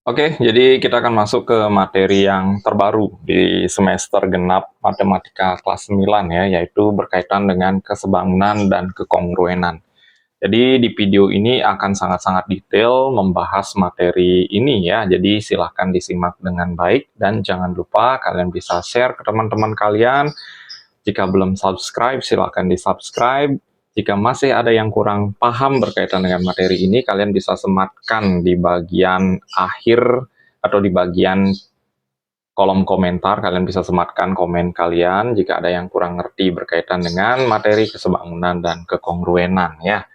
Oke, jadi kita akan masuk ke materi yang terbaru di semester genap Matematika kelas 9 ya, yaitu berkaitan dengan kesebangunan dan kekongruenan. Jadi di video ini akan sangat-sangat detail membahas materi ini ya, jadi silahkan disimak dengan baik dan jangan lupa kalian bisa share ke teman-teman kalian. Jika belum subscribe, silahkan di-subscribe. Jika masih ada yang kurang paham berkaitan dengan materi ini, kalian bisa sematkan di bagian akhir atau di bagian kolom komentar. Kalian bisa sematkan komen kalian jika ada yang kurang ngerti berkaitan dengan materi kesebangunan dan kekongruenan ya.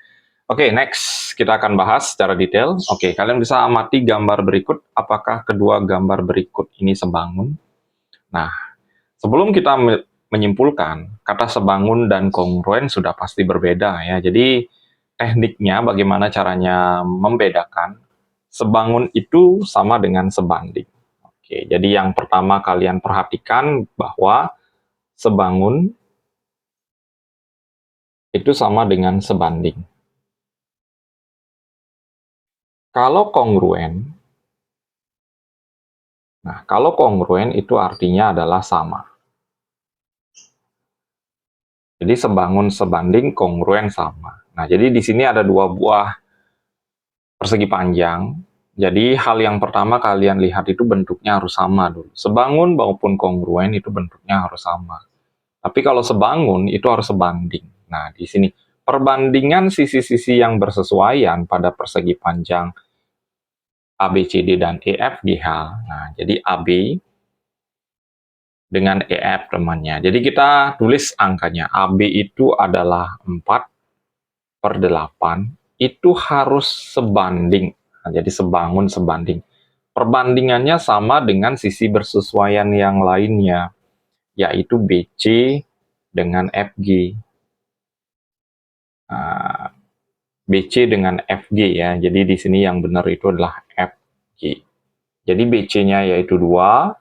Oke, next kita akan bahas secara detail. Oke, kalian bisa amati gambar berikut. Apakah kedua gambar berikut ini sebangun? Nah, sebelum kita menyimpulkan, kata sebangun dan kongruen sudah pasti berbeda ya. Jadi tekniknya bagaimana caranya membedakan. Sebangun itu sama dengan sebanding. Oke, jadi yang pertama kalian perhatikan bahwa sebangun itu sama dengan sebanding. Kalau kongruen, kalau kongruen itu artinya adalah sama. Jadi sebangun, sebanding, kongruen sama. Nah, jadi di sini ada dua buah persegi panjang. Jadi hal yang pertama kalian lihat itu bentuknya harus sama dulu. Sebangun maupun kongruen itu bentuknya harus sama. Tapi kalau sebangun itu harus sebanding. Nah, di sini perbandingan sisi-sisi yang bersesuaian pada persegi panjang ABCD dan EFGH. Nah, jadi AB dengan EF temannya. Jadi kita tulis angkanya. AB itu adalah 4/8. Itu harus sebanding. Nah, jadi sebangun sebanding. Perbandingannya sama dengan sisi bersesuaian yang lainnya, yaitu BC dengan FG. Nah, BC dengan FG ya. Jadi di sini yang benar itu adalah FG. Jadi BC-nya yaitu 2,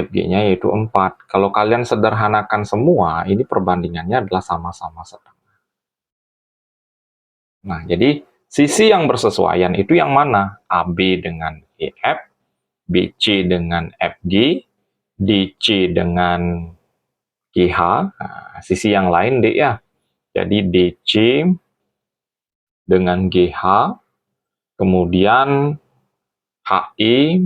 FG-nya yaitu 4. Kalau kalian sederhanakan semua, ini perbandingannya adalah sama-sama setengah. Nah, jadi sisi yang bersesuaian itu yang mana? AB dengan EF, BC dengan FG, DC dengan GH, nah, sisi yang lain D ya. Jadi DC dengan GH, kemudian HI,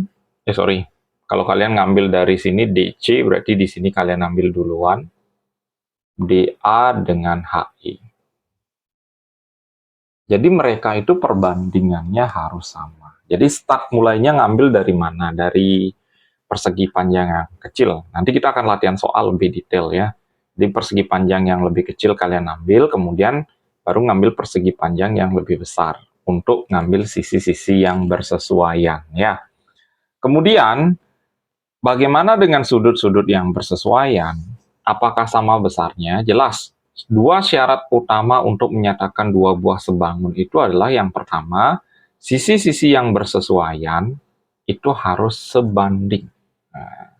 kalau kalian ngambil dari sini DC, berarti di sini kalian ambil duluan, DA dengan HI. Jadi mereka itu perbandingannya harus sama. Jadi start mulainya ngambil dari mana? Dari persegi panjang yang kecil. Nanti kita akan latihan soal lebih detail ya. Di persegi panjang yang lebih kecil kalian ambil, kemudian baru ngambil persegi panjang yang lebih besar untuk ngambil sisi-sisi yang bersesuaian ya. Kemudian bagaimana dengan sudut-sudut yang bersesuaian? Apakah sama besarnya? Jelas. Dua syarat utama untuk menyatakan dua buah sebangun itu adalah yang pertama, sisi-sisi yang bersesuaian itu harus sebanding. Nah,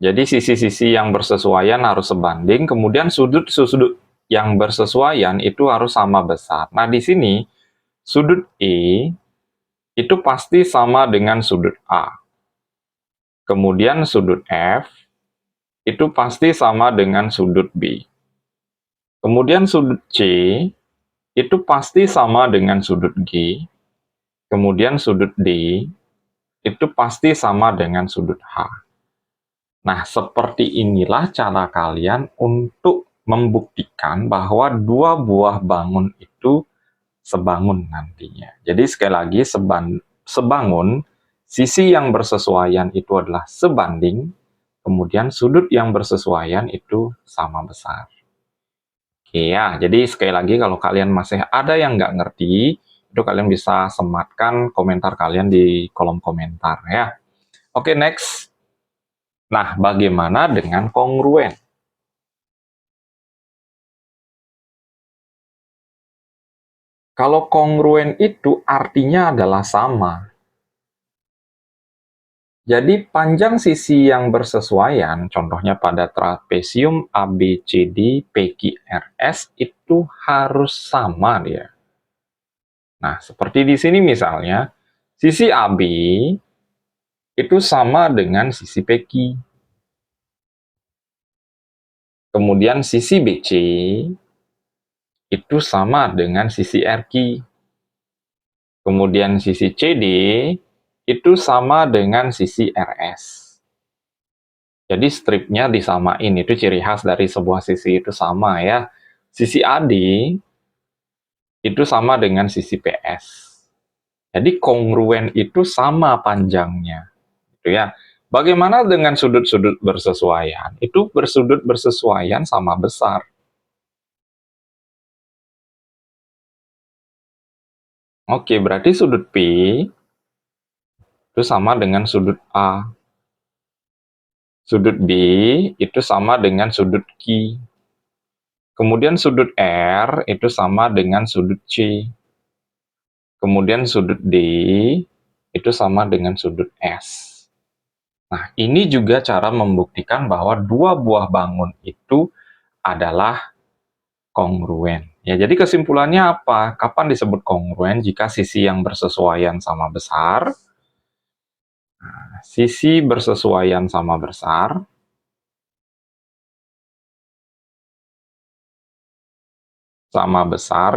jadi sisi-sisi yang bersesuaian harus sebanding, kemudian sudut-sudut yang bersesuaian itu harus sama besar. Nah, di sini sudut E itu pasti sama dengan sudut A. Kemudian sudut F itu pasti sama dengan sudut B. Kemudian sudut C itu pasti sama dengan sudut G. Kemudian sudut D itu pasti sama dengan sudut H. Nah, seperti inilah cara kalian untuk membuktikan bahwa dua buah bangun itu sebangun nantinya. Jadi sekali lagi, sebangun, sisi yang bersesuaian itu adalah sebanding, kemudian sudut yang bersesuaian itu sama besar. Oke ya, jadi sekali lagi kalau kalian masih ada yang nggak ngerti, itu kalian bisa sematkan komentar kalian di kolom komentar ya. Oke, next. Nah, bagaimana dengan kongruen? Kalau kongruen itu artinya adalah sama. Jadi panjang sisi yang bersesuaian, contohnya pada trapesium ABCD PQRS itu harus sama dia. Nah, seperti di sini misalnya, sisi AB itu sama dengan sisi PQ. Kemudian sisi BC itu sama dengan sisi RQ. Kemudian sisi CD itu sama dengan sisi RS. Jadi stripnya disamain, itu ciri khas dari sebuah sisi itu sama ya. Sisi AD itu sama dengan sisi PS. Jadi kongruen itu sama panjangnya, gitu ya. Bagaimana dengan sudut-sudut bersesuaian? Itu bersudut bersesuaian sama besar. Oke, berarti sudut P itu sama dengan sudut A. Sudut B itu sama dengan sudut Q. Kemudian sudut R itu sama dengan sudut C. Kemudian sudut D itu sama dengan sudut S. Nah, ini juga cara membuktikan bahwa dua buah bangun itu adalah kongruen. Ya, jadi kesimpulannya apa? Kapan disebut kongruen? Jika sisi yang bersesuaian sama besar, sisi bersesuaian sama besar,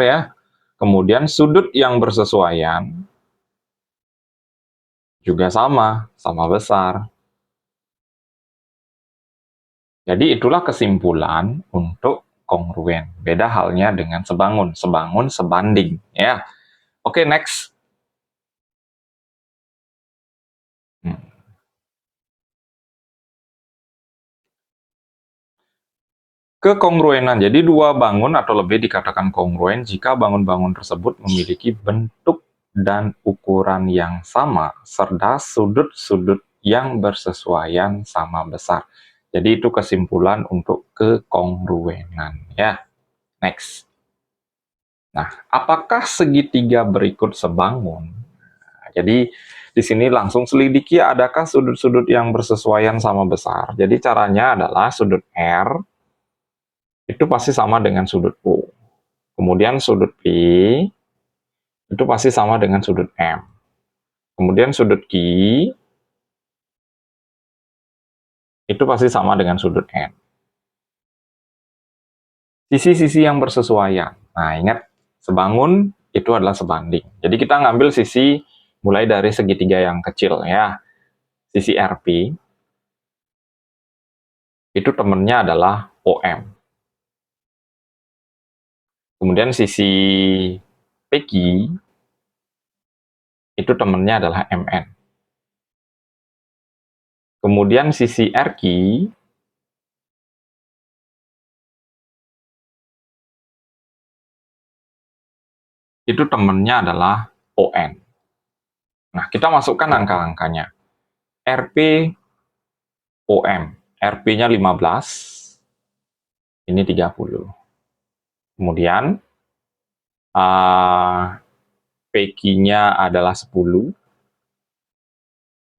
ya. Kemudian sudut yang bersesuaian juga sama besar. Jadi itulah kesimpulan untuk kongruen. Beda halnya dengan sebangun. Sebangun sebanding, ya. Oke, next. Kekongruenan. Jadi dua bangun atau lebih dikatakan kongruen jika bangun-bangun tersebut memiliki bentuk dan ukuran yang sama serta sudut-sudut yang bersesuaian sama besar. Jadi itu kesimpulan untuk kekongruenan, ya. Next. Nah, apakah segitiga berikut sebangun? Nah, jadi di sini langsung selidiki adakah sudut-sudut yang bersesuaian sama besar. Jadi caranya adalah sudut R itu pasti sama dengan sudut O. Kemudian sudut P itu pasti sama dengan sudut M. Kemudian sudut Q itu pasti sama dengan sudut N. Sisi-sisi yang bersesuaian. Nah, ingat, sebangun itu adalah sebanding. Jadi kita ngambil sisi mulai dari segitiga yang kecil ya. Sisi RP itu temennya adalah OM. Kemudian sisi PQ itu temennya adalah MN. Kemudian sisi RQ itu temennya adalah ON. Nah, kita masukkan angka-angkanya. RP OM. RP-nya 15, ini 30. Kemudian PQ-nya adalah 10.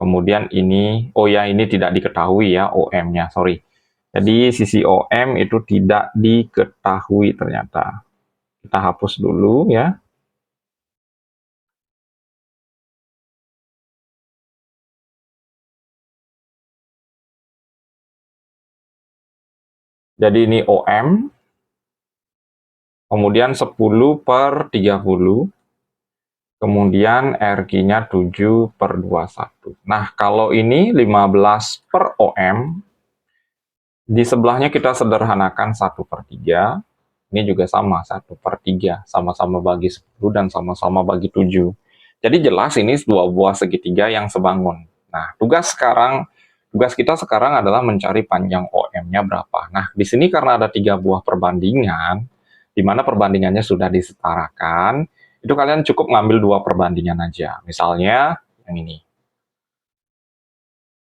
Kemudian ini, oh ya, ini tidak diketahui ya OM-nya, sorry. Jadi sisi OM itu tidak diketahui ternyata. Kita hapus dulu ya. Jadi ini OM, kemudian 10 per 30, kemudian RQ-nya 7 per 21. Nah, kalau ini 15 per OM, di sebelahnya kita sederhanakan 1 per 3, ini juga sama, 1 per 3, sama-sama bagi 10 dan sama-sama bagi 7. Jadi jelas ini dua buah segitiga yang sebangun. Nah, tugas kita sekarang adalah mencari panjang OM-nya berapa. Nah, di sini karena ada 3 buah perbandingan, di mana perbandingannya sudah disetarakan, itu kalian cukup ngambil 2 perbandingan aja. Misalnya, yang ini.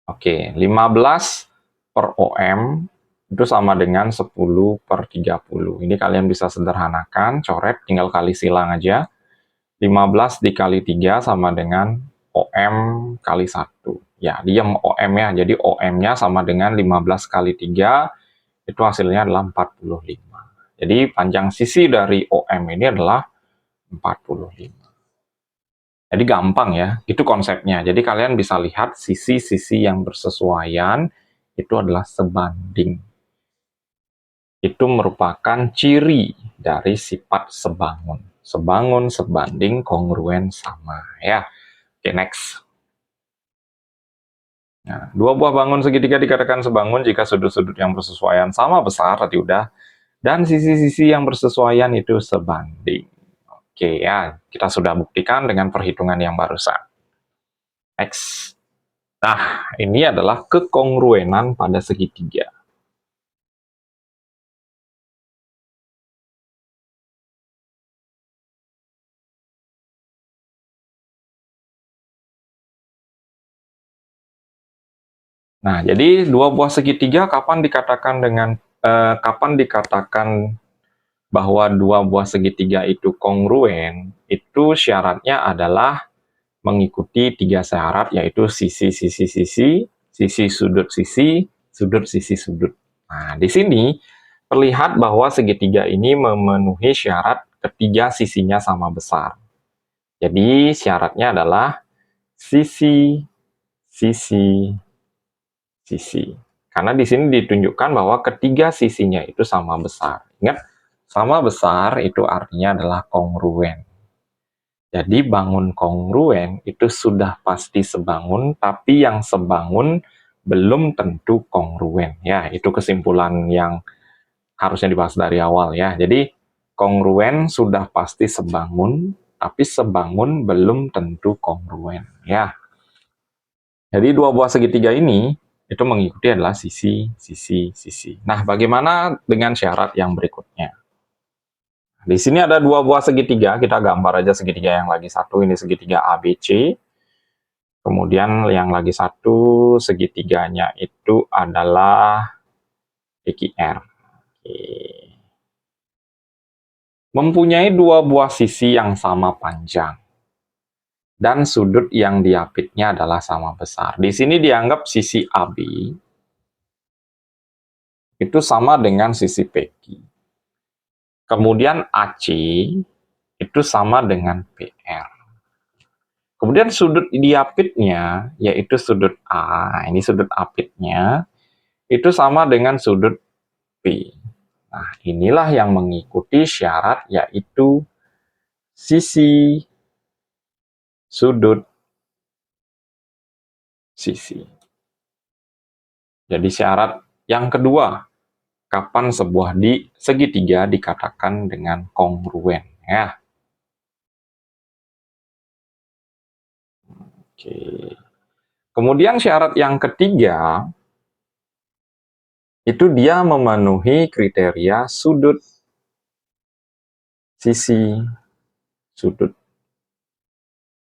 Oke, 15 per OM itu sama dengan 10 per 30. Ini kalian bisa sederhanakan, coret, tinggal kali silang aja. 15 dikali 3 sama dengan OM kali 1. Ya, diam OM ya. Jadi OM-nya sama dengan 15 kali 3, itu hasilnya adalah 45. Jadi panjang sisi dari OM ini adalah 45. Jadi gampang ya, itu konsepnya. Jadi kalian bisa lihat sisi-sisi yang bersesuaian itu adalah sebanding. Itu merupakan ciri dari sifat sebangun. Sebangun, sebanding, kongruen, sama. Ya, oke, next. Nah, dua buah bangun segitiga dikatakan sebangun jika sudut-sudut yang bersesuaian sama besar, tadi udah, dan sisi-sisi yang bersesuaian itu sebanding. Oke ya, kita sudah buktikan dengan perhitungan yang barusan. Next. Nah, ini adalah kekongruenan pada segitiga. Nah, jadi dua buah segitiga kapan dikatakan bahwa dua buah segitiga itu kongruen? Itu syaratnya adalah mengikuti tiga syarat, yaitu sisi sudut sisi sudut. Nah, di sini terlihat bahwa segitiga ini memenuhi syarat ketiga sisinya sama besar. Jadi syaratnya adalah sisi, sisi, sisi. Karena di sini ditunjukkan bahwa ketiga sisinya itu sama besar. Ingat, sama besar itu artinya adalah kongruen. Jadi bangun kongruen itu sudah pasti sebangun, tapi yang sebangun belum tentu kongruen. Ya, itu kesimpulan yang harusnya dibahas dari awal ya. Jadi kongruen sudah pasti sebangun, tapi sebangun belum tentu kongruen ya. Jadi dua buah segitiga ini itu mengikuti adalah sisi, sisi, sisi. Nah, bagaimana dengan syarat yang berikutnya? Di sini ada dua buah segitiga, kita gambar aja segitiga yang lagi satu, ini segitiga ABC. Kemudian yang lagi satu segitiganya itu adalah EQR. Mempunyai dua buah sisi yang sama panjang. Dan sudut yang diapitnya adalah sama besar. Di sini dianggap sisi AB itu sama dengan sisi PQ. Kemudian AC itu sama dengan PR. Kemudian sudut diapitnya, yaitu sudut A, ini sudut apitnya, itu sama dengan sudut P. Nah, inilah yang mengikuti syarat, yaitu sisi, sudut, sisi. Jadi syarat yang kedua, kapan sebuah segitiga dikatakan dengan kongruen ya. Oke. Kemudian syarat yang ketiga itu dia memenuhi kriteria sudut, sisi, sudut.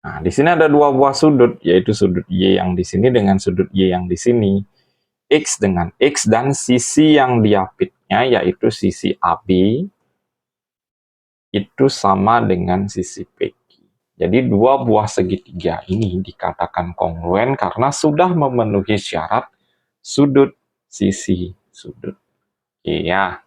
Nah, di sini ada dua buah sudut, yaitu sudut Y yang di sini dengan sudut Y yang di sini. X dengan X dan sisi yang diapitnya, yaitu sisi AB, itu sama dengan sisi PQ. Jadi dua buah segitiga ini dikatakan kongruen karena sudah memenuhi syarat sudut, sisi, sudut. Iya.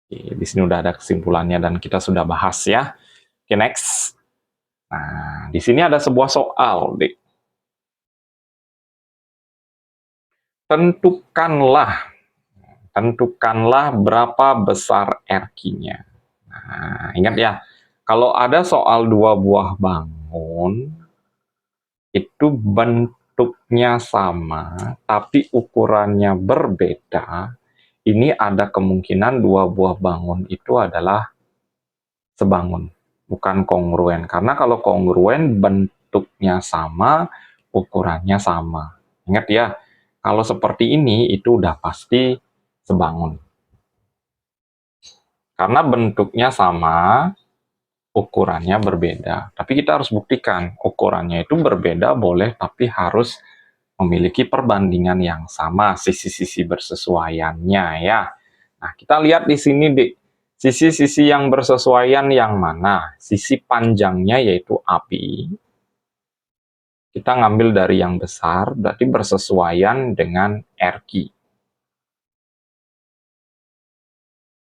Di sini udah ada kesimpulannya dan kita sudah bahas ya. Oke, next. Nah, di sini ada sebuah soal, Dik. Tentukanlah berapa besar RQ-nya. Nah, ingat ya, kalau ada soal dua buah bangun, itu bentuknya sama, tapi ukurannya berbeda, ini ada kemungkinan dua buah bangun itu adalah sebangun, bukan kongruen. Karena kalau kongruen bentuknya sama, ukurannya sama. Ingat ya, kalau seperti ini itu udah pasti sebangun. Karena bentuknya sama, ukurannya berbeda. Tapi kita harus buktikan, ukurannya itu berbeda boleh, tapi harus memiliki perbandingan yang sama, sisi-sisi bersesuaiannya ya. Nah, kita lihat di sini, Dik. Sisi-sisi yang bersesuaian yang mana? Sisi panjangnya yaitu API. Kita ngambil dari yang besar, berarti bersesuaian dengan RQ.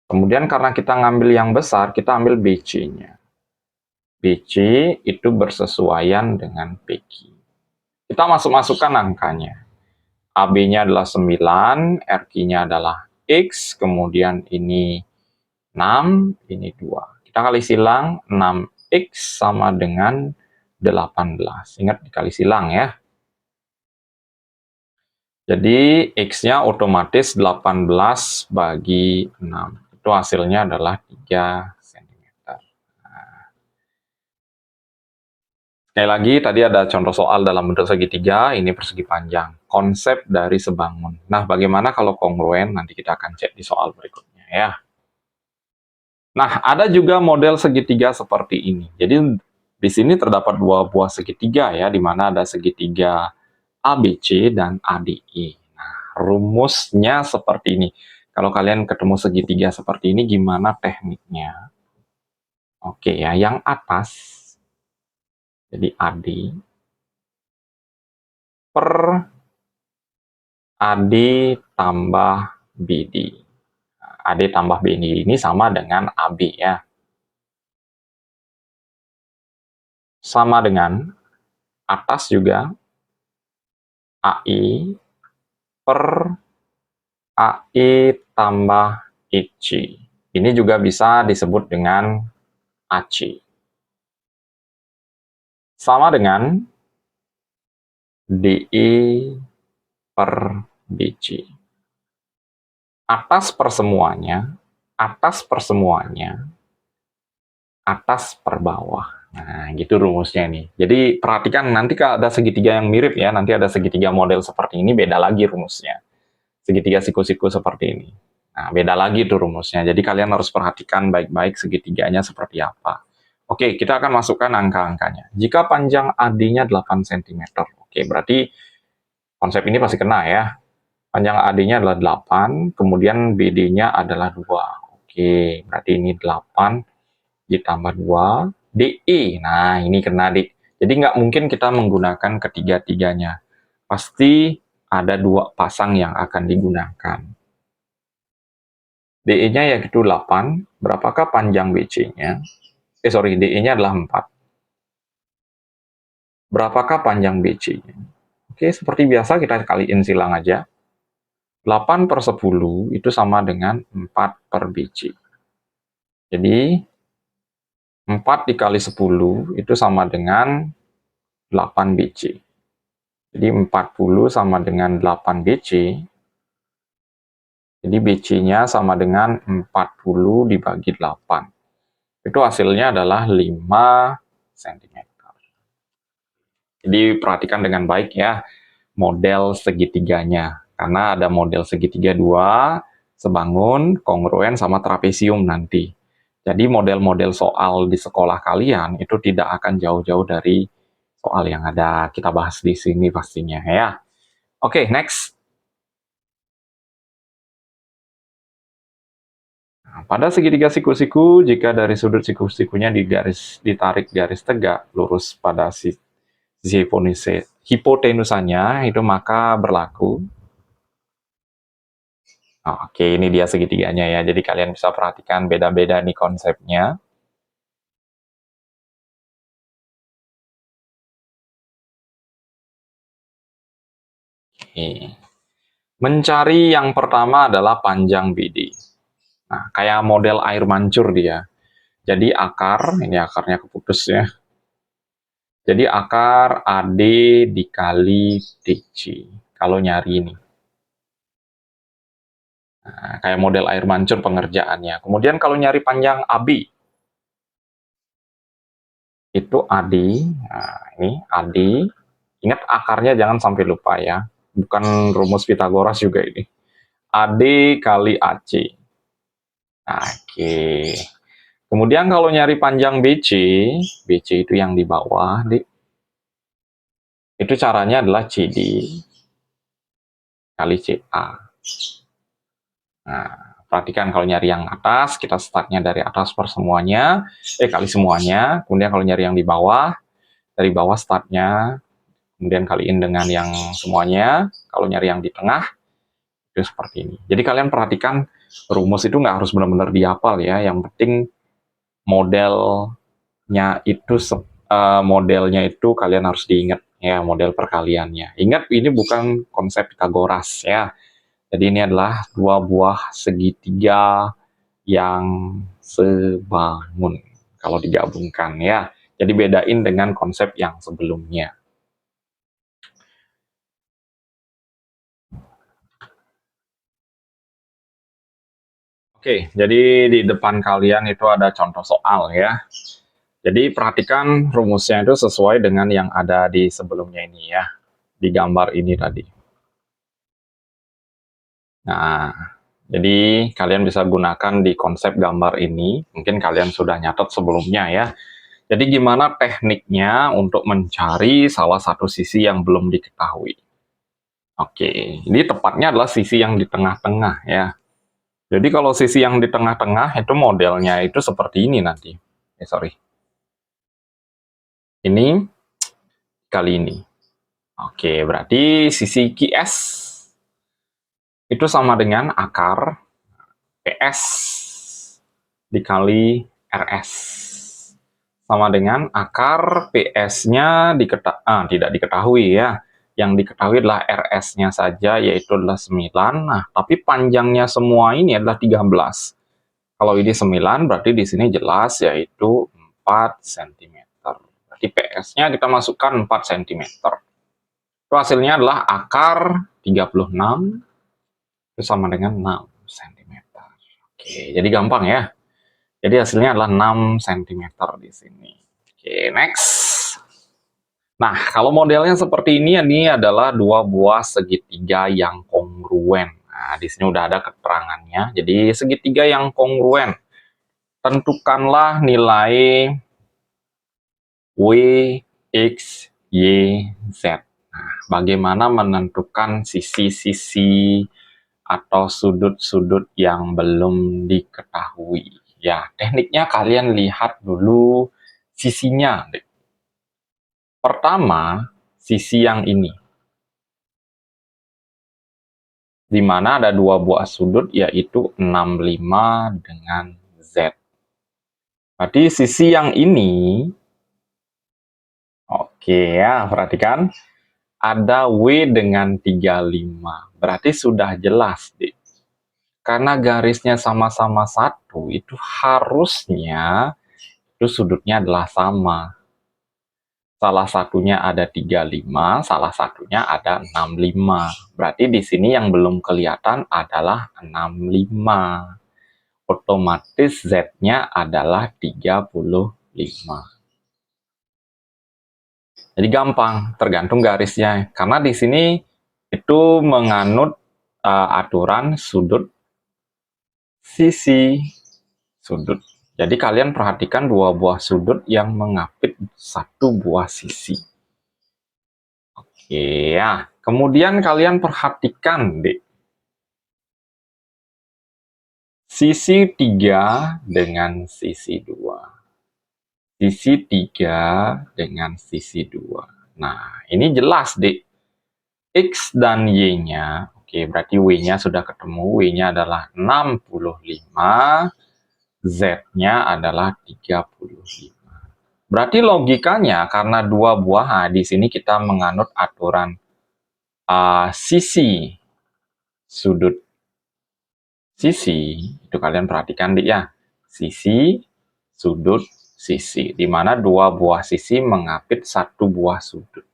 Kemudian karena kita ngambil yang besar, kita ambil BC-nya. BC itu bersesuaian dengan PQ. Kita masuk-masukkan angkanya. AB-nya adalah 9, RQ-nya adalah X, kemudian ini 6, ini 2. Kita kali silang, 6X sama dengan 18. Ingat dikali silang ya. Jadi X-nya otomatis 18 bagi 6. Itu hasilnya adalah 3 cm. Sekali lagi, tadi ada contoh soal dalam bentuk segitiga, ini persegi panjang. Konsep dari sebangun. Nah, bagaimana kalau kongruen? Nanti kita akan cek di soal berikutnya ya. Nah, ada juga model segitiga seperti ini. Jadi, di sini terdapat dua buah segitiga ya, di mana ada segitiga ABC dan ADE. Nah, rumusnya seperti ini. Kalau kalian ketemu segitiga seperti ini, gimana tekniknya? Oke ya, yang atas, jadi AD, per AD tambah BD. AD tambah BD ini sama dengan AB ya. Sama dengan atas juga AI per AI tambah IC. Ini juga bisa disebut dengan AC. Sama dengan DI per BC. Atas per semuanya, atas per semuanya, atas per bawah. Nah, gitu rumusnya nih. Jadi perhatikan nanti kalau ada segitiga yang mirip ya, nanti ada segitiga model seperti ini, beda lagi rumusnya. Segitiga siku-siku seperti ini. Nah, beda lagi tuh rumusnya. Jadi kalian harus perhatikan baik-baik segitiganya seperti apa. Oke, kita akan masukkan angka-angkanya. Jika panjang AD-nya 8 cm. Oke, berarti konsep ini pasti kena ya. Panjang AD-nya adalah 8, kemudian BD-nya adalah 2. Oke, berarti ini 8 ditambah 2, DI. Nah, ini kena, Dik. Jadi nggak mungkin kita menggunakan ketiga-tiganya. Pasti ada dua pasang yang akan digunakan. DE-nya yaitu 8. Berapakah panjang BC-nya? DE-nya adalah 4. Berapakah panjang BC-nya? Oke, seperti biasa kita kaliin silang aja. 8 per 10 itu sama dengan 4 per BC. Jadi, 4 dikali 10 itu sama dengan 8 BC. Jadi 40 sama dengan 8 BC. Jadi BC-nya sama dengan 40 dibagi 8. Itu hasilnya adalah 5 cm. Jadi perhatikan dengan baik ya model segitiganya. Karena ada model segitiga 2, sebangun, kongruen, sama trapesium nanti. Jadi model-model soal di sekolah kalian itu tidak akan jauh-jauh dari soal yang ada kita bahas di sini pastinya ya. Oke, next. Nah, pada segitiga siku-siku, jika dari sudut siku-sikunya ditarik garis tegak lurus pada sisi hipotenusanya, itu maka berlaku. Oke, ini dia segitiganya ya. Jadi kalian bisa perhatikan beda-beda nih konsepnya. Oke. Mencari yang pertama adalah panjang BD. Nah, kayak model air mancur dia. Jadi akar, ini akarnya keputus ya. Jadi akar AD dikali DC. Kalau nyari ini. Nah, kayak model air mancur pengerjaannya. Kemudian kalau nyari panjang AB, itu AD. Nah, ini AD. Ingat akarnya jangan sampai lupa ya. Bukan rumus Pitagoras juga ini. AD kali AC. Oke. Kemudian kalau nyari panjang BC, BC itu yang di bawah, itu caranya adalah CD kali CA. Nah, perhatikan kalau nyari yang atas, kita startnya dari atas per semuanya, kali semuanya. Kemudian kalau nyari yang di bawah, dari bawah startnya, kemudian kaliin dengan yang semuanya. Kalau nyari yang di tengah, itu seperti ini. Jadi kalian perhatikan rumus itu nggak harus benar-benar dihafal ya, yang penting modelnya itu kalian harus diingat ya, model perkaliannya. Ingat, ini bukan konsep Pitagoras ya. Jadi ini adalah dua buah segitiga yang sebangun kalau digabungkan ya. Jadi bedain dengan konsep yang sebelumnya. Oke, jadi di depan kalian itu ada contoh soal ya. Jadi perhatikan rumusnya itu sesuai dengan yang ada di sebelumnya ini ya, di gambar ini tadi. Nah, jadi kalian bisa gunakan di konsep gambar ini, mungkin kalian sudah nyatet sebelumnya ya. Jadi gimana tekniknya untuk mencari salah satu sisi yang belum diketahui? Oke, ini tepatnya adalah sisi yang di tengah-tengah ya. Jadi kalau sisi yang di tengah-tengah itu modelnya itu seperti ini nanti. Sorry. Ini kali ini. Oke, berarti sisi QS itu sama dengan akar PS dikali RS. Sama dengan akar PS-nya tidak diketahui ya. Yang diketahui adalah RS-nya saja, yaitu adalah 9. Nah, tapi panjangnya semua ini adalah 13. Kalau ini 9, berarti di sini jelas yaitu 4 cm. Berarti PS-nya kita masukkan 4 cm. Itu hasilnya adalah akar 36 itu sama dengan 6 cm. Oke, jadi gampang ya. Jadi hasilnya adalah 6 cm di sini. Oke, next. Nah, kalau modelnya seperti ini adalah dua buah segitiga yang kongruen. Nah, di sini udah ada keterangannya. Jadi segitiga yang kongruen. Tentukanlah nilai W, X, Y, Z. Nah, bagaimana menentukan sisi-sisi atau sudut-sudut yang belum diketahui? Ya, tekniknya kalian lihat dulu sisinya. Pertama, sisi yang ini. Di mana ada dua buah sudut, yaitu 65 dengan Z. Berarti sisi yang ini, oke ya, perhatikan. Ada W dengan 35. Berarti sudah jelas, deh. Karena garisnya sama-sama satu, itu harusnya itu sudutnya adalah sama. Salah satunya ada 35, salah satunya ada 65. Berarti di sini yang belum kelihatan adalah 65. Otomatis Z-nya adalah 35. Jadi gampang, tergantung garisnya. Karena di sini itu menganut aturan sudut sisi sudut. Jadi kalian perhatikan dua buah sudut yang mengapit satu buah sisi. Oke ya. Kemudian kalian perhatikan deh. Sisi 3 dengan sisi 2. Sisi 3 dengan sisi 2. Nah, ini jelas deh. X dan Y-nya, oke, berarti W-nya sudah ketemu. W-nya adalah 65. Z-nya adalah 35. Berarti logikanya karena dua buah, nah di sini kita menganut aturan sisi sudut sisi, itu kalian perhatikan deh ya. Sisi, sudut, sisi. Di mana dua buah sisi mengapit satu buah sudut.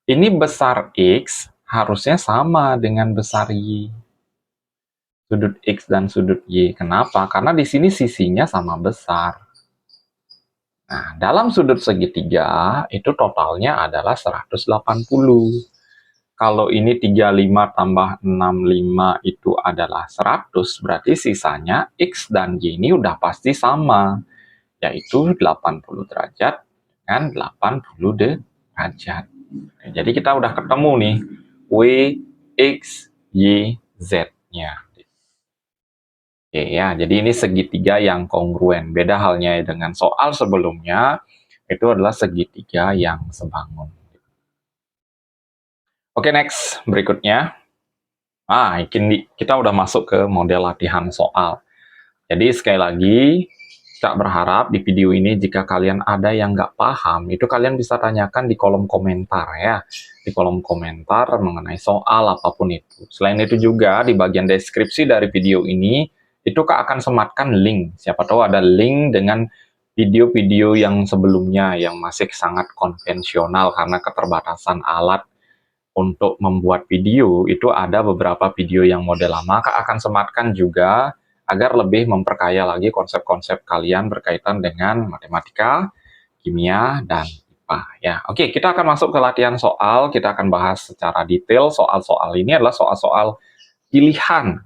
Ini besar X harusnya sama dengan besar Y. Sudut X dan sudut Y. Kenapa? Karena di sini sisinya sama besar. Nah, dalam sudut segitiga, itu totalnya adalah 180. Kalau ini 35 tambah 65 itu adalah 100, berarti sisanya X dan Y ini udah pasti sama, yaitu 80 derajat dengan 80 derajat. Jadi kita udah ketemu nih, W, X, Y, Z-nya. Oke ya, jadi ini segitiga yang kongruen. Beda halnya dengan soal sebelumnya, itu adalah segitiga yang sebangun. Oke, next. Berikutnya. Ini kita udah masuk ke model latihan soal. Jadi sekali lagi, Kak berharap di video ini jika kalian ada yang nggak paham, itu kalian bisa tanyakan di kolom komentar ya. Di kolom komentar mengenai soal apapun itu. Selain itu juga di bagian deskripsi dari video ini, itu Kak akan sematkan link. Siapa tahu ada link dengan video-video yang sebelumnya yang masih sangat konvensional karena keterbatasan alat untuk membuat video. Itu ada beberapa video yang model lama, Kak akan sematkan juga agar lebih memperkaya lagi konsep-konsep kalian berkaitan dengan matematika, kimia, dan IPA. Ya, oke, kita akan masuk ke latihan soal. Kita akan bahas secara detail soal-soal ini adalah soal-soal pilihan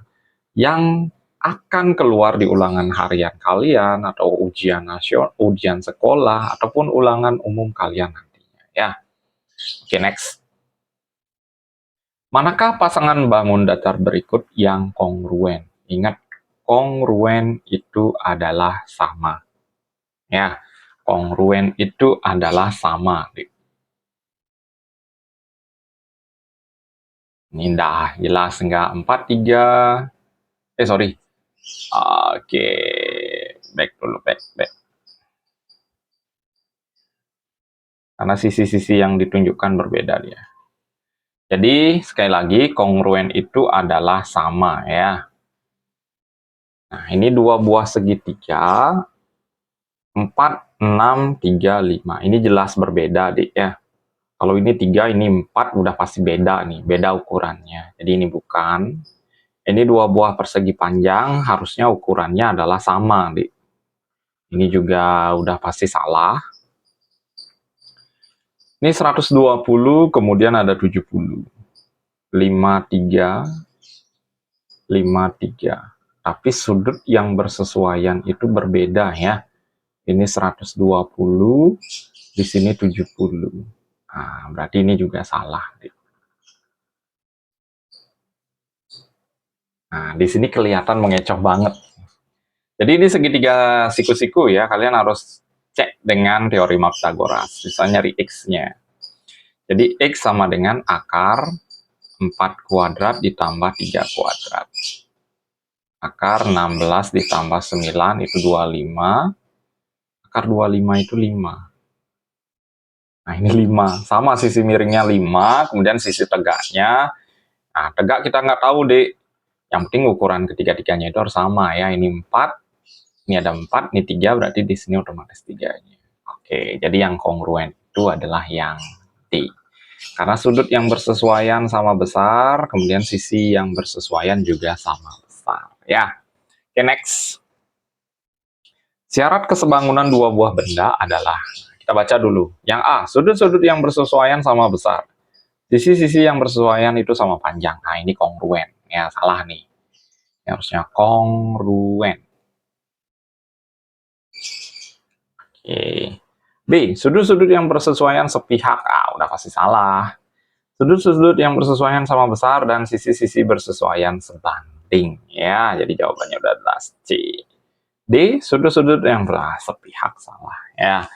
yang akan keluar di ulangan harian kalian atau ujian nasional, ujian sekolah ataupun ulangan umum kalian nantinya. Ya, oke, next. Manakah pasangan bangun datar berikut yang kongruen? Ingat, kongruen itu adalah sama. Ya, kongruen itu adalah sama. Ini dah jelas enggak? 4, 3. Sorry. Oke, back dulu, back. Karena sisi-sisi yang ditunjukkan berbeda dia. Jadi, sekali lagi, kongruen itu adalah sama ya. Nah, ini dua buah segitiga, 4, 6, 3, 5. Ini jelas berbeda, Dik ya. Kalau ini 3, ini 4, udah pasti beda nih, beda ukurannya. Jadi ini bukan. Ini dua buah persegi panjang, harusnya ukurannya adalah sama, Dik. Ini juga udah pasti salah. Ini 120, kemudian ada 70. 53, 53. Tapi sudut yang bersesuaian itu berbeda ya. Ini 120, di sini 70. Nah, berarti ini juga salah. Nah, di sini kelihatan mengecoh banget. Jadi ini segitiga siku-siku ya, kalian harus cek dengan teori Pythagoras, bisa nyari X-nya. Jadi X sama dengan akar 4 kuadrat ditambah 3 kuadrat. Akar 16 ditambah 9 itu 25. Akar 25 itu 5. Nah, ini 5. Sama sisi miringnya 5, kemudian sisi tegaknya. Nah, tegak kita nggak tahu, Dek. Yang penting ukuran ketiga-tiganya itu harus sama ya. Ini 4, ini ada 4, ini 3, berarti di sini otomatis 3. Oke, jadi yang kongruen itu adalah yang D. Karena sudut yang bersesuaian sama besar, kemudian sisi yang bersesuaian juga sama besar. Ya, oke, next. Syarat kesebangunan dua buah benda adalah, kita baca dulu. Yang A, sudut-sudut yang bersesuaian sama besar. Sisi-sisi yang bersesuaian itu sama panjang. Nah, ini kongruen. Ya, salah nih. Ini harusnya kongruen. Oke. B, sudut-sudut yang bersesuaian sepihak. Udah pasti salah. Sudut-sudut yang bersesuaian sama besar dan sisi-sisi bersesuaian sebanding. Ya, jadi jawabannya udah jelas. C. D, sudut-sudut yang sepihak salah. Ya.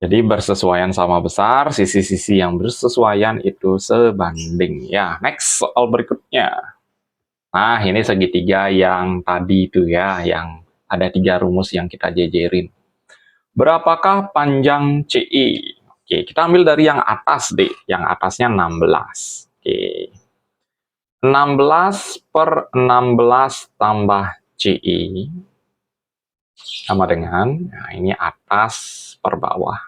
Jadi bersesuaian sama besar, sisi-sisi yang bersesuaian itu sebanding. Ya, next soal berikutnya. Nah, ini segitiga yang tadi itu ya, yang ada 3 rumus yang kita jejerin. Berapakah panjang CI? Oke, kita ambil dari yang atas deh. Yang atasnya 16. Oke. 16 per 16 tambah CI sama dengan, nah ini atas per bawah.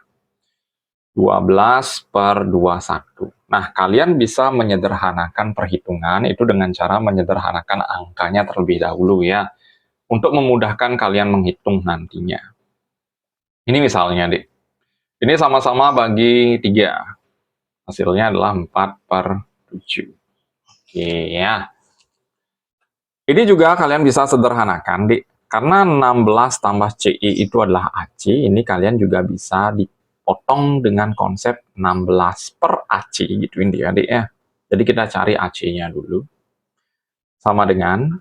12 per 21. Nah, kalian bisa menyederhanakan perhitungan itu dengan cara menyederhanakan angkanya terlebih dahulu ya. Untuk memudahkan kalian menghitung nantinya. Ini misalnya, Dik. Ini sama-sama bagi 3. Hasilnya adalah 4 per 7. Oke ya. Ini juga kalian bisa sederhanakan, Dik. Karena 16 tambah CI itu adalah AC, ini kalian juga bisa dipotong dengan konsep 16 per AC gituin dia, Dik ya. Jadi kita cari AC-nya dulu. Sama dengan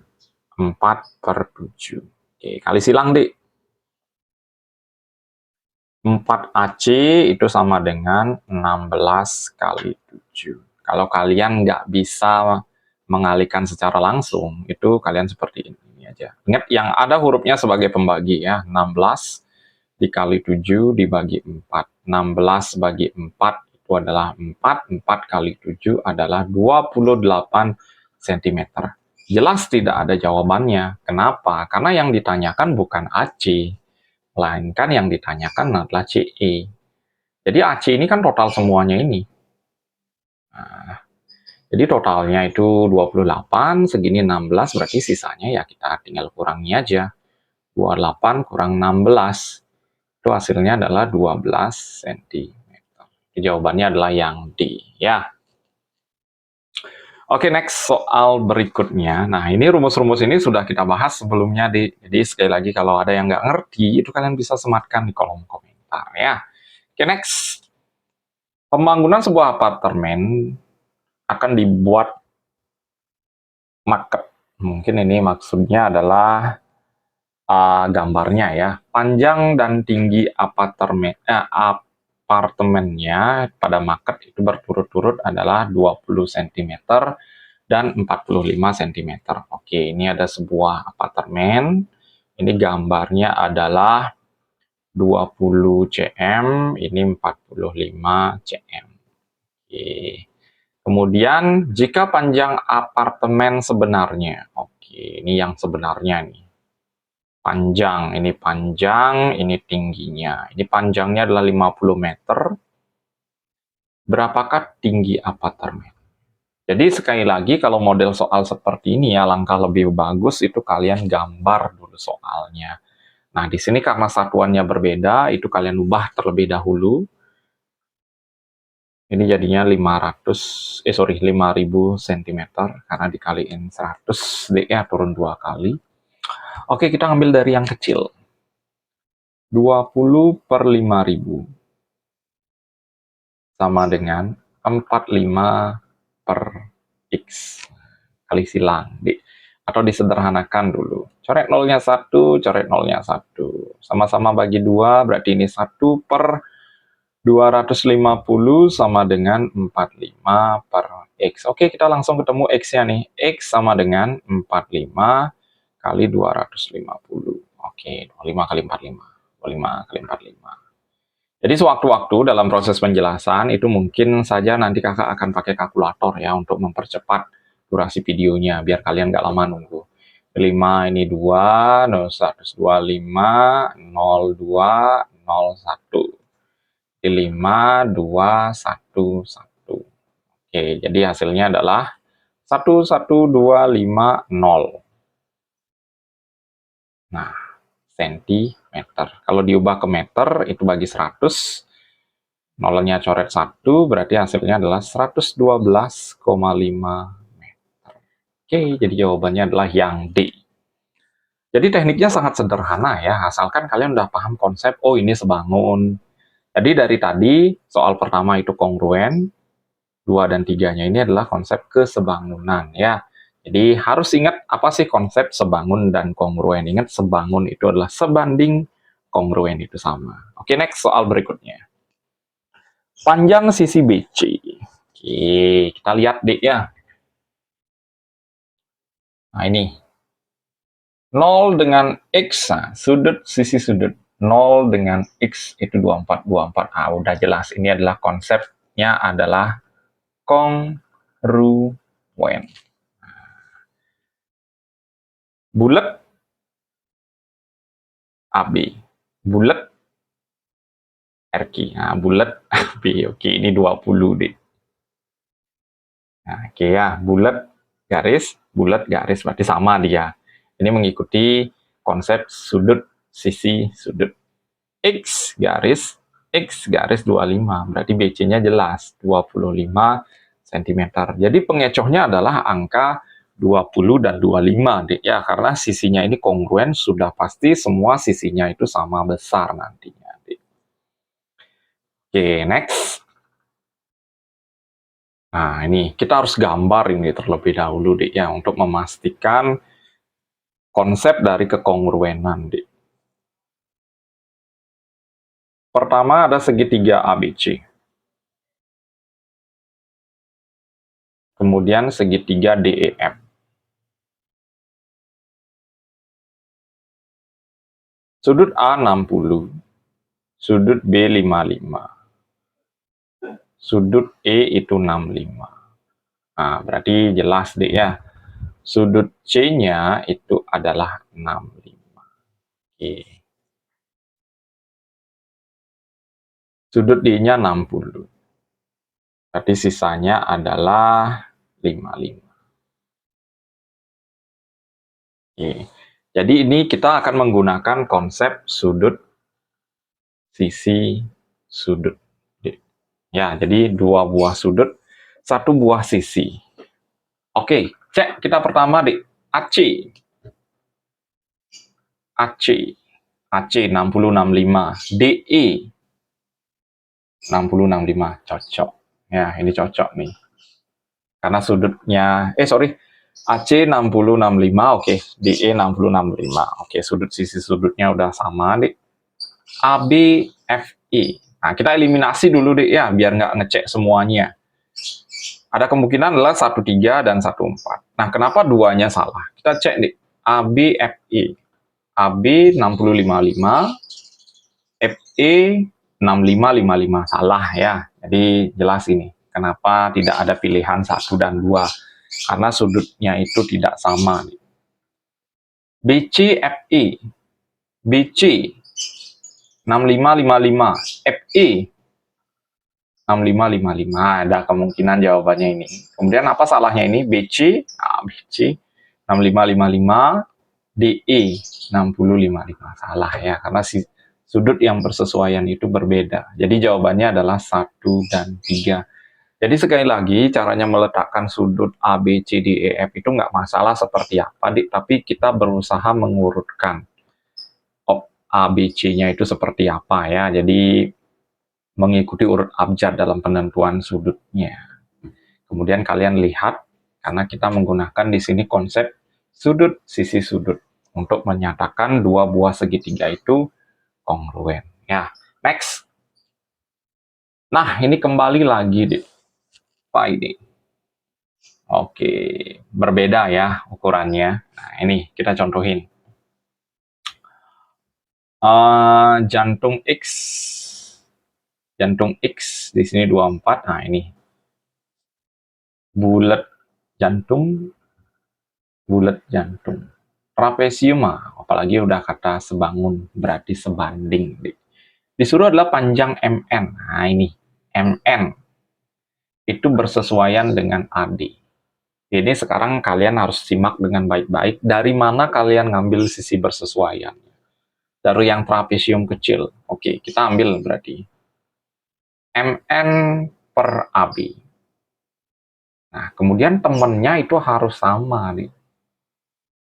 4 per 7. Oke, kali silang, Dik. 4 AC itu sama dengan 16 kali 7. Kalau kalian nggak bisa mengalihkan secara langsung, itu kalian seperti ini aja. Ingat yang ada hurufnya sebagai pembagi ya, 16 dikali 7 dibagi 4. 16 bagi 4 itu adalah 4, 4 kali 7 adalah 28 cm. Jelas tidak ada jawabannya. Kenapa? Karena yang ditanyakan bukan AC, melainkan yang ditanyakan adalah CE. Jadi AC ini kan total semuanya ini. Nah, jadi totalnya itu 28, segini 16, berarti sisanya ya kita tinggal kurangi aja. 28 kurang 16, itu hasilnya adalah 12 cm. Jawabannya adalah yang D, ya. Oke, next soal berikutnya. Nah, ini rumus-rumus ini sudah kita bahas sebelumnya, di. Jadi sekali lagi kalau ada yang nggak ngerti, itu kalian bisa sematkan di kolom komentar, ya. Oke, next. Pembangunan sebuah apartemen akan dibuat market. Mungkin ini maksudnya adalah gambarnya ya. Panjang dan tinggi apartemennya pada market itu berturut-turut adalah 20 cm dan 45 cm. Oke, ini ada sebuah apartemen. Ini gambarnya adalah 20 cm, ini 45 cm. Oke. Kemudian, jika panjang apartemen sebenarnya. Oke, ini yang sebenarnya nih. Panjang, ini tingginya. Ini panjangnya adalah 50 meter. Berapakah tinggi apartemen? Jadi sekali lagi kalau model soal seperti ini ya, langkah lebih bagus itu kalian gambar dulu soalnya. Nah, di sini karena satuannya berbeda, itu kalian ubah terlebih dahulu. Ini jadinya 5000 cm karena dikaliin 100 D ya, turun 2 kali. Oke, kita ambil dari yang kecil. 20 per 5000 sama dengan 45 per X. Kali silang. Atau disederhanakan dulu. Coret nolnya 1, coret nolnya 1. Sama-sama bagi 2, berarti ini 1 per 250 sama dengan 45 per X. Oke, kita langsung ketemu X-nya nih. X sama dengan 45 kali 250. Oke, 25 kali 45. 25 kali 45. Jadi sewaktu-waktu dalam proses penjelasan itu mungkin saja nanti kakak akan pakai kalkulator ya untuk mempercepat durasi videonya biar kalian nggak lama nunggu. 5 ini 2, 125, 02, 01. 5, 2, 1, 1. Oke, jadi hasilnya adalah 11250. Nah, sentimeter. Kalau diubah ke meter, itu bagi 100. Nolnya coret 1, berarti hasilnya adalah 112,5 meter. Oke, jadi jawabannya adalah yang D. Jadi tekniknya sangat sederhana ya, asalkan kalian udah paham konsep, oh ini sebangun. Jadi dari tadi, soal pertama itu kongruen, 2 dan 3-nya ini adalah konsep kesebangunan ya. Jadi harus ingat apa sih konsep sebangun dan kongruen. Ingat sebangun itu adalah sebanding, kongruen itu sama. Oke, next soal berikutnya. Panjang sisi BC. Oke, kita lihat deh ya. Nah ini. 0 dengan X, nah, sisi sudut. 0 dengan X itu 24, 24. Ah, udah jelas. Ini adalah konsepnya adalah kongruen. Bulat AB. Bulat RQ. Nah, bulat AB. Oke, ini 20 deh. Nah, oke ya, bulat garis, berarti sama dia. Ini mengikuti konsep sudut, sisi sudut. X garis 25, berarti BC-nya jelas, 25 cm. Jadi pengecohnya adalah angka 20 dan 25, deh. Ya, karena sisinya ini kongruen, sudah pasti semua sisinya itu sama besar nantinya. Deh. Oke, next. Nah, ini kita harus gambar ini terlebih dahulu deh ya untuk memastikan konsep dari kekongruenan deh. Pertama, ada segitiga ABC. kemudian segitiga DEF. Sudut A 60, sudut B 55, sudut E itu 65. Nah, berarti jelas deh ya. Sudut C-nya itu adalah 65. Oke. Sudut D-nya 60. Berarti sisanya adalah 55. Oke. Jadi ini kita akan menggunakan konsep sudut, sisi, sudut. Ya, jadi dua buah sudut, satu buah sisi. Oke, cek kita pertama di AC. AC. AC 60-65. DE 60-65. Cocok. Ya, ini cocok nih. Karena sudutnya, AC 60-65, oke. DE 60-65. Oke, sisi sudutnya udah sama nih. AB, FE. Nah, kita eliminasi dulu deh ya, biar nggak ngecek semuanya. Ada kemungkinan adalah 13 dan 14. Nah, kenapa duanya salah? Kita cek nih. AB, FE. AB 60-55, FE 65-55. Salah ya. Jadi jelas ini. Kenapa tidak ada pilihan 1 dan 2? Karena sudutnya itu tidak sama. BC, FE. BC 65-55. FE 65-55. Ada kemungkinan jawabannya ini. Kemudian apa salahnya ini? BC, BC 65-55, DE 60-55. Salah ya, karena sudut yang bersesuaian itu berbeda. Jadi jawabannya adalah 1 dan 3. Jadi sekali lagi, caranya meletakkan sudut A, B, C, D, E, F itu nggak masalah seperti apa, tapi kita berusaha mengurutkan A, B, C-nya itu seperti apa ya. Jadi mengikuti urut abjad dalam penentuan sudutnya. Kemudian kalian lihat, karena kita menggunakan di sini konsep sudut, sisi sudut, untuk menyatakan dua buah segitiga itu kongruen. Ya, next. Nah, ini kembali lagi deh. Apa ini? Oke, berbeda ya ukurannya. Nah, ini kita contohin. Jantung X. Jantung X di sini 24. Nah, ini. Bulat jantung. Bulat jantung. Trapesium, apalagi udah kata sebangun, berarti sebanding. Disuruh adalah panjang MN. Nah, ini. MN. Itu bersesuaian dengan AD. Ini sekarang kalian harus simak dengan baik-baik. Dari mana kalian ngambil sisi bersesuaian? Dari yang trapesium kecil. Oke, kita ambil berarti. MN per AB. Nah, kemudian temennya itu harus sama nih.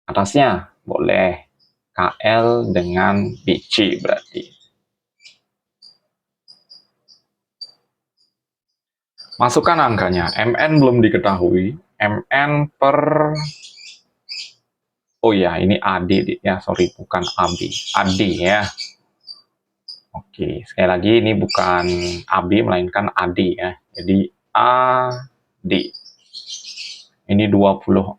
Atasnya boleh KL dengan BC berarti. Masukkan angkanya. MN belum diketahui. MN per... Oh ya, ini AD ya. Sorry, bukan AB. AD ya. Oke, sekali lagi ini bukan AB, melainkan AD ya. Jadi AD. Ini 24,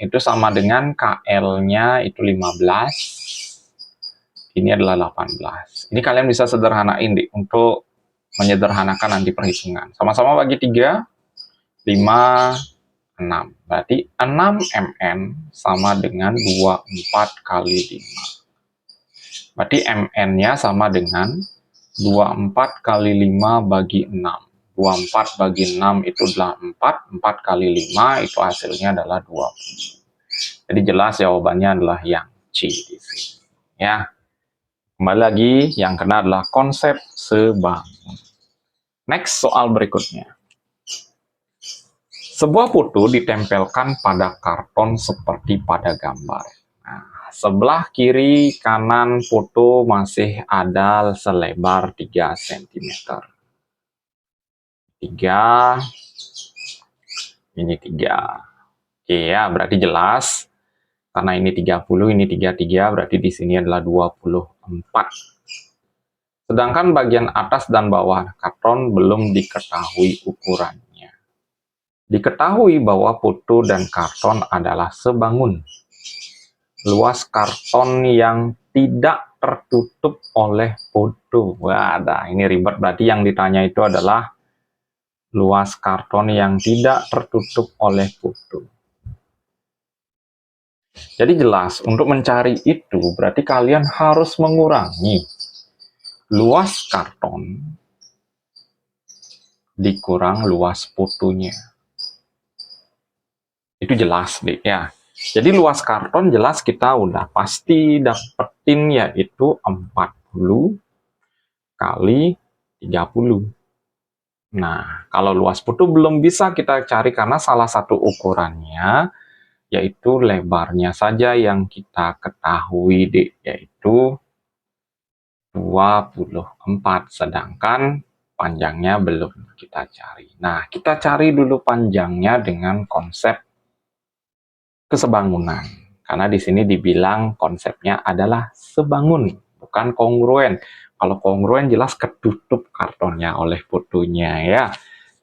itu sama dengan KL-nya itu 15. Ini adalah 18. Ini kalian bisa sederhanain deh, untuk menyederhanakan nanti perhitungan. Sama-sama bagi 3, 5, 6. Berarti 6 MN sama dengan 24 kali 5. Berarti MN-nya sama dengan 24 kali 5 bagi 6. 24 bagi 6 itu adalah 4. 4 kali 5 itu hasilnya adalah 20. Jadi jelas jawabannya adalah yang C di sini. Ya. Kembali lagi, yang kena adalah konsep sebangun. Next, soal berikutnya. Sebuah foto ditempelkan pada karton seperti pada gambar. Nah, sebelah kiri kanan foto masih ada selebar 3 cm. 3, ini 3. Oke ya, berarti jelas. Karena ini 30, ini 33, berarti di sini adalah 24. Sedangkan bagian atas dan bawah karton belum diketahui ukurannya. Diketahui bahwa foto dan karton adalah sebangun. Luas karton yang tidak tertutup oleh foto. Wadah, ini ribet. Berarti yang ditanya itu adalah luas karton yang tidak tertutup oleh foto. Jadi jelas, untuk mencari itu berarti kalian harus mengurangi luas karton dikurang luas fotonya. Itu jelas deh ya. Jadi luas karton jelas kita udah pasti dapetin, yaitu 40 kali 30. Nah, kalau luas foto belum bisa kita cari karena salah satu ukurannya yaitu lebarnya saja yang kita ketahui deh, yaitu 24, sedangkan panjangnya belum kita cari. Nah, kita cari dulu panjangnya dengan konsep kesebangunan. Karena di sini dibilang konsepnya adalah sebangun, bukan kongruen. Kalau kongruen jelas ketutup kartonnya oleh fotonya ya.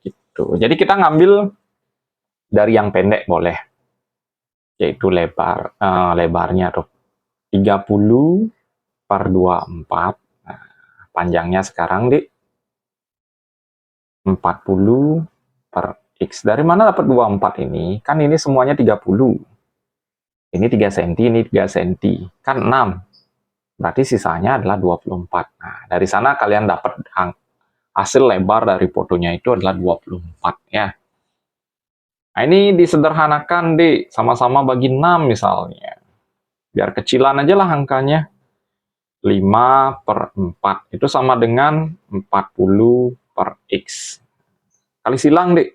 Gitu. Jadi kita ngambil dari yang pendek boleh, yaitu lebarnya tuh 30 per 24. Nah, panjangnya sekarang di 40 per X. Dari mana dapat 24 ini? Kan ini semuanya 30. Ini 3 cm, ini 3 cm. Kan 6. Berarti sisanya adalah 24. Nah, dari sana kalian dapat hasil lebar dari fotonya itu adalah 24 ya. Nah, ini disederhanakan deh, sama-sama bagi 6 misalnya. Biar kecilan aja lah angkanya. 5 per 4 itu sama dengan 40 per X. Kali silang deh.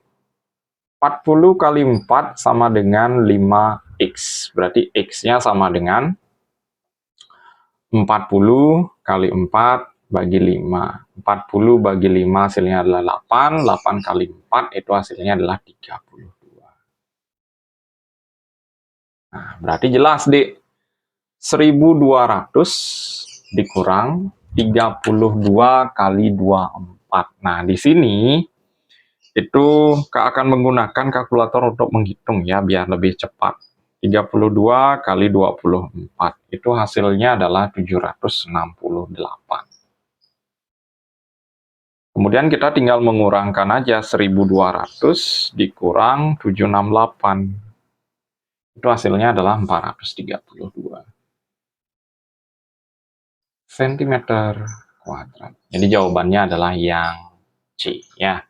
40 kali 4 sama dengan 5X. Berarti X-nya sama dengan 40 kali 4 bagi 5. 40 bagi 5 hasilnya adalah 8. 8 kali 4 itu hasilnya adalah 32. Nah, berarti jelas deh. 1200 dikurang 32 kali 24. Nah, di sini itu Kak akan menggunakan kalkulator untuk menghitung ya, biar lebih cepat. 32 kali 24, itu hasilnya adalah 768. Kemudian kita tinggal mengurangkan aja 1200 dikurang 768. Itu hasilnya adalah 432 cm kuadrat. Jadi jawabannya adalah yang C ya.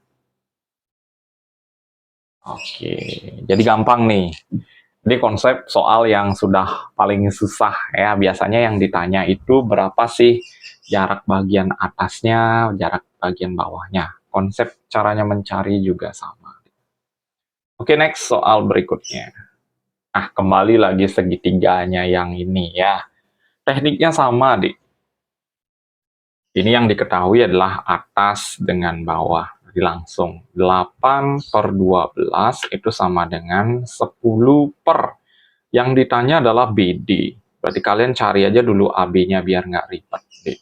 Oke, jadi gampang nih. Jadi konsep soal yang sudah paling susah ya, biasanya yang ditanya itu berapa sih jarak bagian atasnya, jarak bagian bawahnya. Konsep caranya mencari juga sama. Oke, next soal berikutnya. Nah, kembali lagi segitiganya yang ini ya. Tekniknya sama, Dik. Ini yang diketahui adalah atas dengan bawah. Jadi langsung 8 per 12 itu sama dengan 10 per. Yang ditanya adalah BD. Berarti kalian cari aja dulu AB-nya biar nggak ribet, D.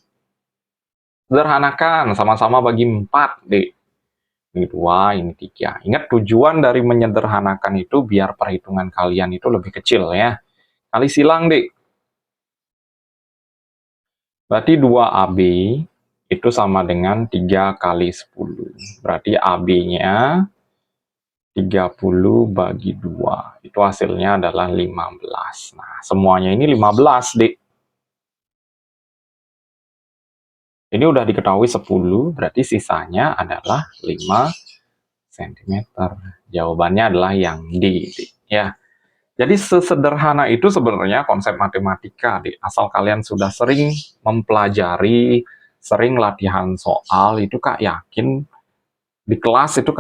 Sederhanakan, sama-sama bagi 4, D. Ini 2, ini 3. Ingat tujuan dari menyederhanakan itu biar perhitungan kalian itu lebih kecil ya. Kali silang, D. Berarti 2AB itu sama dengan 3 kali 10. Berarti AB-nya 30 bagi 2. Itu hasilnya adalah 15. Nah, semuanya ini 15, Dik. Ini udah diketahui 10, berarti sisanya adalah 5 cm. Jawabannya adalah yang D, Dik. Ya. Jadi sesederhana itu sebenarnya konsep matematika, Dik. Asal kalian sudah sering mempelajari, sering latihan soal, itu Kak yakin di kelas itu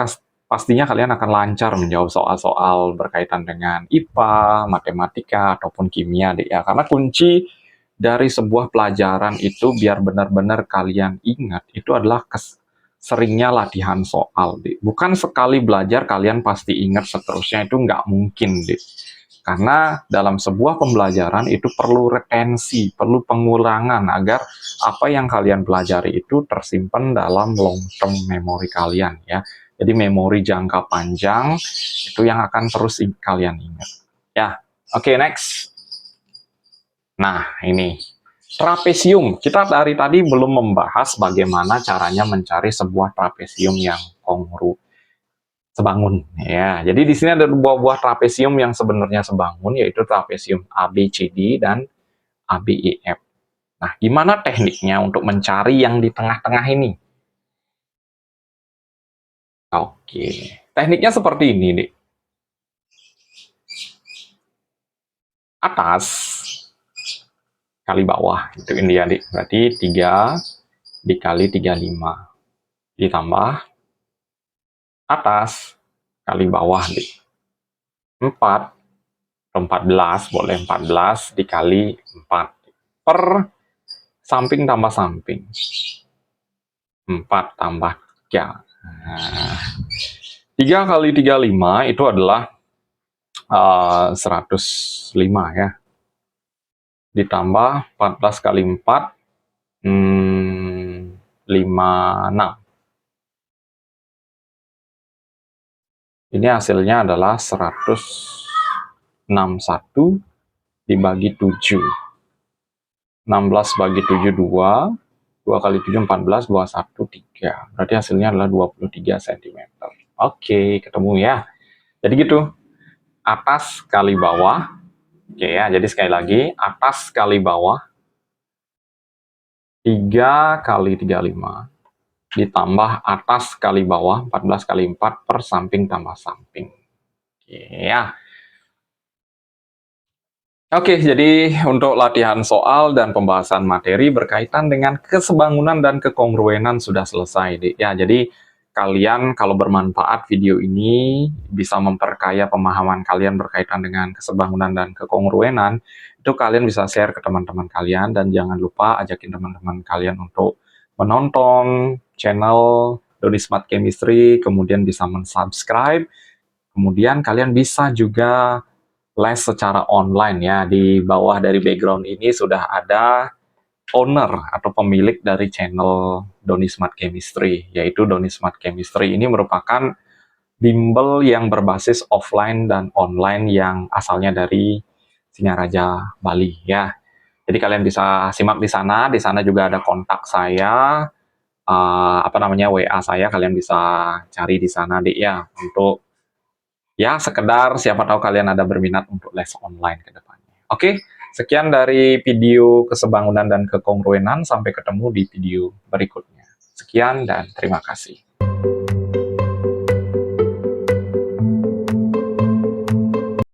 pastinya kalian akan lancar menjawab soal-soal berkaitan dengan IPA, matematika, ataupun kimia, Dik, ya. Karena kunci dari sebuah pelajaran itu biar benar-benar kalian ingat, itu adalah seringnya latihan soal, Dik. Bukan sekali belajar kalian pasti ingat seterusnya, itu nggak mungkin, Dik. Karena dalam sebuah pembelajaran itu perlu retensi, perlu pengulangan agar apa yang kalian pelajari itu tersimpan dalam long term memory kalian ya. Jadi memori jangka panjang itu yang akan terus kalian ingat. Ya, oke, next. Nah, ini trapesium. Kita dari tadi belum membahas bagaimana caranya mencari sebuah trapesium yang kongru sebangun. Ya, jadi di sini ada dua buah trapesium yang sebenarnya sebangun, yaitu trapesium ABCD dan ABEF. Nah, gimana tekniknya untuk mencari yang di tengah-tengah ini? Oke, tekniknya seperti ini, Dik. Atas kali bawah, itu dia, Dik. Berarti 3 dikali 35. Ditambah atas kali bawah, Dik. 4, 14, boleh 14 dikali 4. Per samping tambah samping. 4 tambah 3. Nah, 3 kali 35 itu adalah 105 ya. Ditambah 14 kali 4, 56. Ini hasilnya adalah 161 dibagi 7. 16 bagi 7, 2. 2 kali 7, 14. 21, 3. Berarti hasilnya adalah 23 cm. Oke, ketemu ya. Jadi gitu. Atas kali bawah. Oke ya, jadi sekali lagi. Atas kali bawah. 3 kali 35. Ditambah atas kali bawah. 14 kali 4 per samping tambah samping. Oke ya. Oke, jadi untuk latihan soal dan pembahasan materi berkaitan dengan kesebangunan dan kekongruenan sudah selesai, Dik. Ya, jadi kalian kalau bermanfaat video ini bisa memperkaya pemahaman kalian berkaitan dengan kesebangunan dan kekongruenan, itu kalian bisa share ke teman-teman kalian dan jangan lupa ajakin teman-teman kalian untuk menonton channel Doni Smart Chemistry, kemudian bisa mensubscribe, kemudian kalian bisa juga les secara online ya. Di bawah dari background ini sudah ada owner atau pemilik dari channel Doni Smart Chemistry, yaitu Doni Smart Chemistry. Ini merupakan bimbel yang berbasis offline dan online yang asalnya dari Singaraja, Bali ya. Jadi kalian bisa simak di sana. Di sana juga ada kontak saya, WA saya. Kalian bisa cari di sana, Dik ya, untuk ya sekedar siapa tahu kalian ada berminat untuk les online ke depannya. Oke, sekian dari video kesebangunan dan kekongruenan. Sampai ketemu di video berikutnya. Sekian dan terima kasih.